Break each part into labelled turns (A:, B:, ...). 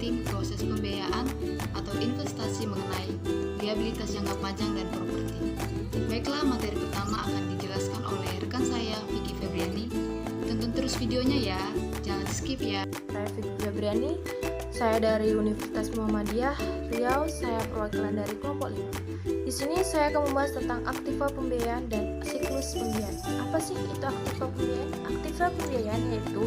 A: penting proses pembiayaan atau investasi mengenai liabilitas jangka panjang dan properti. Baiklah, materi pertama akan dijelaskan oleh rekan saya, Vicky Febriani. Tonton terus videonya ya, jangan skip ya.
B: Saya Vicky Febriani, saya dari Universitas Muhammadiyah Riau, saya perwakilan dari kelompok 5. Di sini saya akan membahas tentang aktiva pembiayaan dan siklus pembiayaan. Apa sih itu aktiva pembiayaan? Aktiva pembiayaan yaitu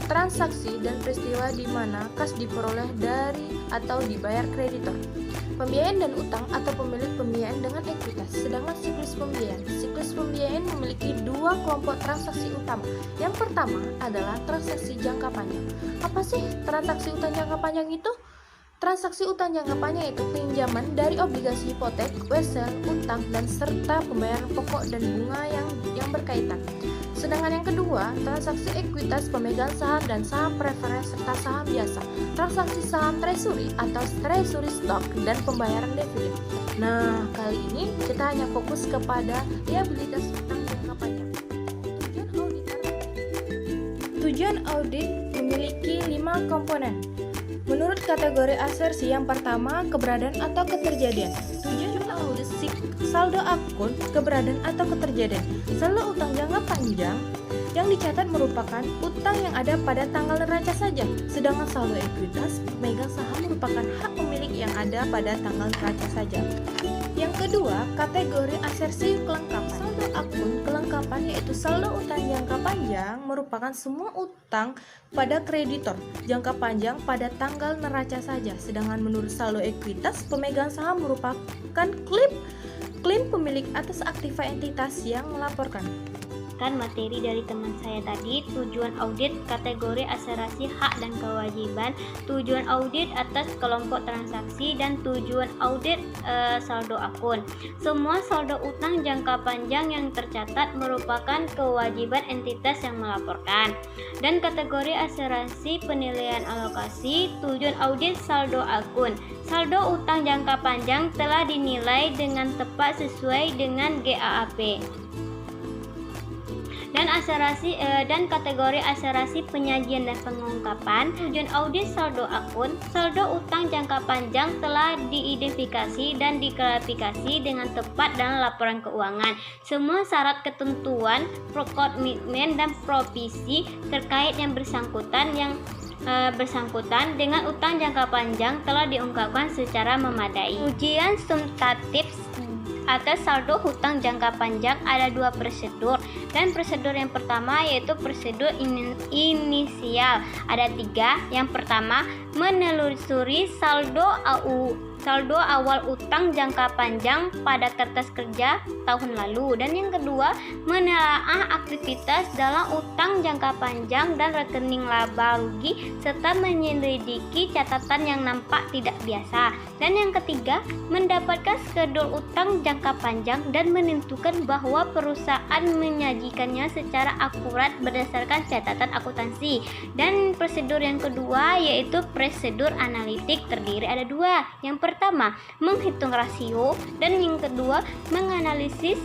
B: transaksi dan peristiwa di mana kas diperoleh dari atau dibayar kreditor. Pembiayaan dan utang atau pemilik pembiayaan dengan ekuitas. Sedangkan siklus pembiayaan memiliki dua kelompok transaksi utama. Yang pertama adalah transaksi jangka panjang. Apa sih transaksi utang jangka panjang itu? Transaksi utang jangka panjang itu pinjaman dari obligasi hipotek, wesel, utang, dan serta pembayaran pokok dan bunga yang berkaitan. Sedangkan yang kedua, transaksi ekuitas pemegang saham dan saham preferensi serta saham biasa, transaksi saham treasury atau treasury stock, dan pembayaran dividen. Nah, kali ini kita hanya fokus kepada liabilitas utang jangka panjang. Tujuan audit memiliki 5 komponen. Menurut kategori asersi, yang pertama, keberadaan atau keterjadian. Tujuan audit saldo akun, keberadaan atau keterjadian. Saldo utang jangka panjang yang dicatat merupakan utang yang ada pada tanggal neraca saja, sedangkan saldo ekuitas pemegang saham merupakan hak pemilik yang ada pada tanggal neraca saja. Yang kedua, kategori asersi kelengkapan. Saldo akun kelengkapan yaitu saldo utang jangka panjang merupakan semua utang pada kreditor jangka panjang pada tanggal neraca saja, sedangkan menurut saldo ekuitas pemegang saham merupakan klaim pemilik atas aktiva entitas yang melaporkan.
C: Materi dari teman saya tadi, tujuan audit kategori aserasi hak dan kewajiban, tujuan audit atas kelompok transaksi, dan tujuan audit saldo akun. Semua saldo utang jangka panjang yang tercatat merupakan kewajiban entitas yang melaporkan. Dan kategori aserasi penilaian alokasi, tujuan audit saldo akun. Saldo utang jangka panjang telah dinilai dengan tepat sesuai dengan GAAP. Dan kategori aserasi penyajian dan pengungkapan, tujuan audit saldo akun, saldo utang jangka panjang telah diidentifikasi dan diklarifikasi dengan tepat dalam laporan keuangan. Semua syarat ketentuan, komitmen dan provisi terkait yang bersangkutan dengan utang jangka panjang telah diungkapkan secara memadai. Ujian summatif atas saldo hutang jangka panjang ada 2 prosedur, dan prosedur yang pertama yaitu prosedur inisial ada 3. Yang pertama, menelusuri saldo awal utang jangka panjang pada kertas kerja tahun lalu, dan yang kedua, menelaah aktivitas dalam utang jangka panjang dan rekening laba rugi serta menyelidiki catatan yang nampak tidak biasa, dan yang ketiga, mendapatkan skedul utang jangka panjang dan menentukan bahwa perusahaan menyajikannya secara akurat berdasarkan catatan akuntansi. Dan prosedur yang kedua yaitu prosedur analitik terdiri ada 2. Yang pertama, menghitung rasio, dan yang kedua, menganalisis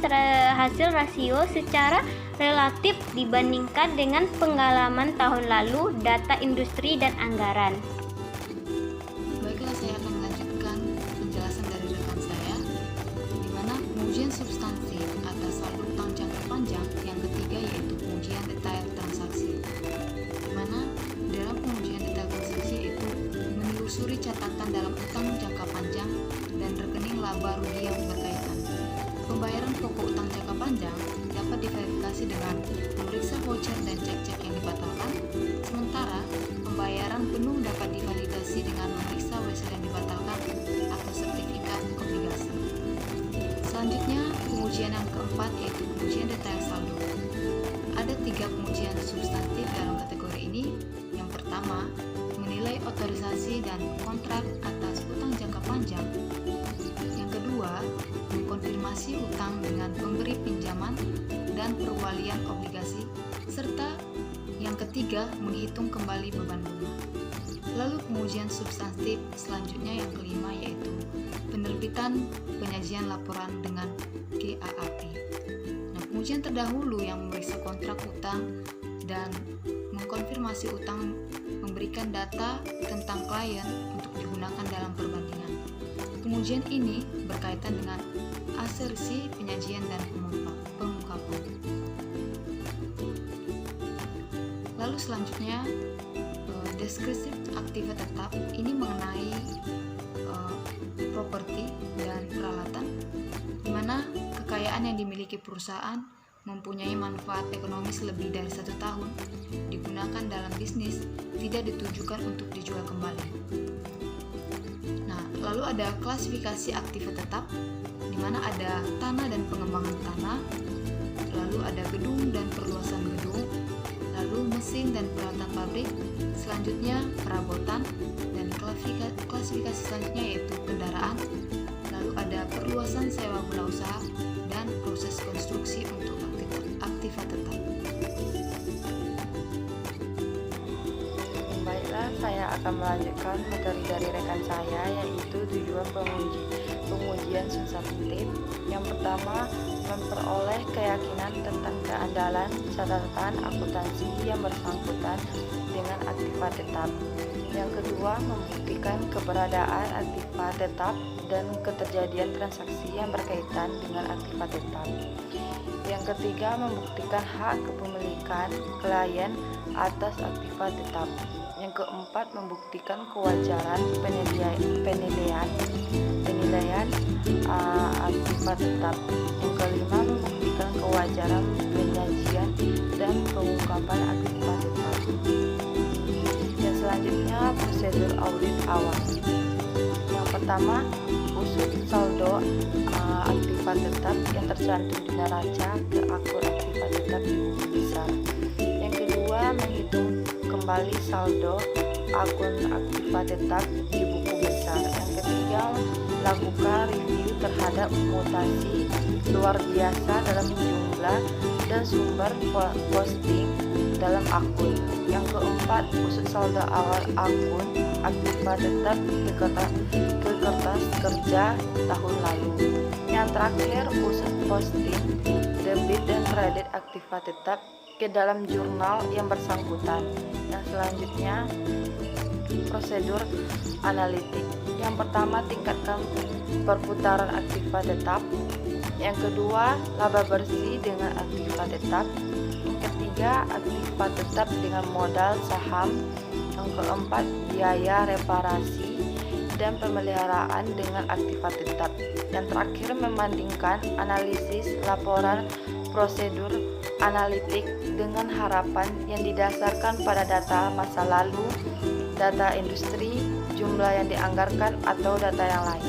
C: hasil rasio secara relatif dibandingkan dengan pengalaman tahun lalu, data industri dan anggaran.
A: Baiklah, saya akan melanjutkan penjelasan dari rekan saya, di mana pengujian substantif atas saldo utang jangka panjang yang ketiga yaitu pengujian detail transaksi, di mana dalam pengujian detail transaksi itu menelusuri catatan dalam utang jangka panjang dan rekening laba rugi yang berkaitan. Pembayaran pokok utang jangka panjang dapat diverifikasi dengan memeriksa voucher dan cek-cek yang dibatalkan, sementara pembayaran penuh dapat divalidasi dengan memeriksa wesel yang dibatalkan atau sertifikat obligasi. Selanjutnya, pengujian yang keempat yaitu pengujian detail saldo. Ada 3 pengujian substantif dalam kategori ini. Yang pertama, menilai otorisasi dan kontrak atas utang jangka panjang. Yang kedua, mengkonfirmasi utang dengan pemberi pinjaman dan perwalian obligasi, serta yang ketiga, menghitung kembali beban bunga. Lalu pengujian substantif selanjutnya yang kelima yaitu penerbitan penyajian laporan dengan GAAP. Nah, pengujian terdahulu yang memeriksa kontrak utang dan mengkonfirmasi utang, memberikan data tentang klien untuk digunakan dalam perbandingan. Pengujian ini berkaitan dengan asersi, penyajian, dan pengungkapan. Lalu selanjutnya, deskripsi aktiva tetap ini mengenai properti dan peralatan, di mana kekayaan yang dimiliki perusahaan mempunyai manfaat ekonomis lebih dari 1 tahun, digunakan dalam bisnis, tidak ditujukan untuk dijual kembali. Nah, lalu ada klasifikasi aktiva tetap, di mana ada tanah dan pengembangan tanah, lalu ada gedung dan perluasan gedung, lalu mesin dan peralatan pabrik, selanjutnya perabotan, dan klasifikasi selanjutnya yaitu kendaraan, lalu ada perluasan sewa guna usaha, dan proses konstruksi untuk aktiva tetap.
D: Baiklah, saya akan melanjutkan materi dari rekan saya, yaitu tujuan pengujian substantif. Yang pertama, memperoleh keyakinan tentang keandalan catatan akuntansi yang bersangkutan dengan aktiva tetap. Yang kedua, membuktikan keberadaan aktiva tetap dan keterjadian transaksi yang berkaitan dengan aktiva tetap. Yang ketiga, membuktikan hak kepemilikan klien atas aktiva tetap. Yang keempat, membuktikan kewajaran penilaian aktiva tetap. Yang kelima, membuktikan kewajaran penyajian dan pengungkapan aktiva tetap. Yang selanjutnya, prosedur audit awal. Yang pertama, usut saldo aktiva tetap yang tercantum di neraca ke akun aktiva tetap di buku besar. Yang kedua, menghitung kembali saldo akun aktiva tetap di buku besar. Yang ketiga, lakukan review terhadap mutasi luar biasa dalam jumlah dan sumber posting dalam akun. Yang keempat, usut saldo awal akun aktiva tetap ke kertas kerja tahun lalu. Yang terakhir, usut posting debit dan kredit aktiva tetap ke dalam jurnal yang bersangkutan. Yang selanjutnya, prosedur analitik. Yang pertama, tingkatkan perputaran aktiva tetap. Yang kedua, laba bersih dengan aktiva tetap. Yang ketiga, aktiva tetap dengan modal saham. Yang keempat, biaya reparasi dan pemeliharaan dengan aktiva tetap. Yang terakhir, membandingkan analisis laporan prosedur analitik dengan harapan yang didasarkan pada data masa lalu, data industri, jumlah yang dianggarkan, atau data yang lain.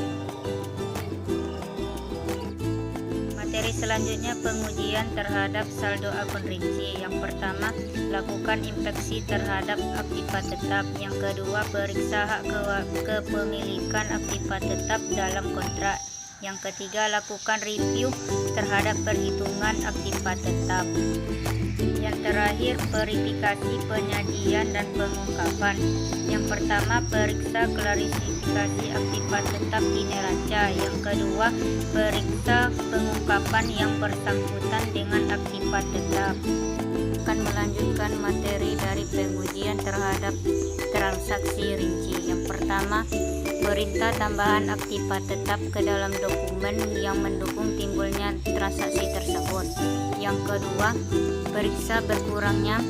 E: Materi selanjutnya, pengujian terhadap saldo akun rinci. Yang pertama, lakukan inspeksi terhadap aktiva tetap. Yang kedua, periksa hak kepemilikan aktiva tetap dalam kontrak. Yang ketiga, lakukan review terhadap perhitungan aktiva tetap. Yang terakhir, verifikasi penyajian dan pengungkapan. Yang pertama, periksa klarifikasi aktiva tetap di neraca. Yang kedua, periksa pengungkapan yang bersangkutan dengan aktiva tetap. Akan melanjutkan materi dari pengujian terhadap transaksi rinci. Yang pertama, perintah tambahan aktiva tetap ke dalam dokumen yang mendukung timbulnya transaksi tersebut. Yang kedua, periksa berkurangnya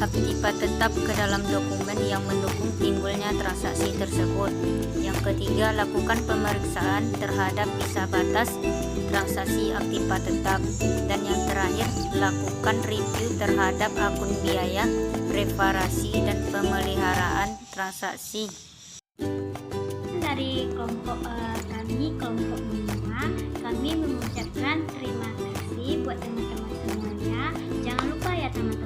E: aktiva tetap ke dalam dokumen yang mendukung timbulnya transaksi tersebut. Yang ketiga, lakukan pemeriksaan terhadap bisa batas transaksi aktiva tetap. Dan yang terakhir, lakukan review terhadap akun biaya, reparasi, dan pemeliharaan transaksi.
C: Dari kelompok kelompok 5, kami mengucapkan terima kasih buat teman-teman semuanya. Jangan lupa ya teman-teman,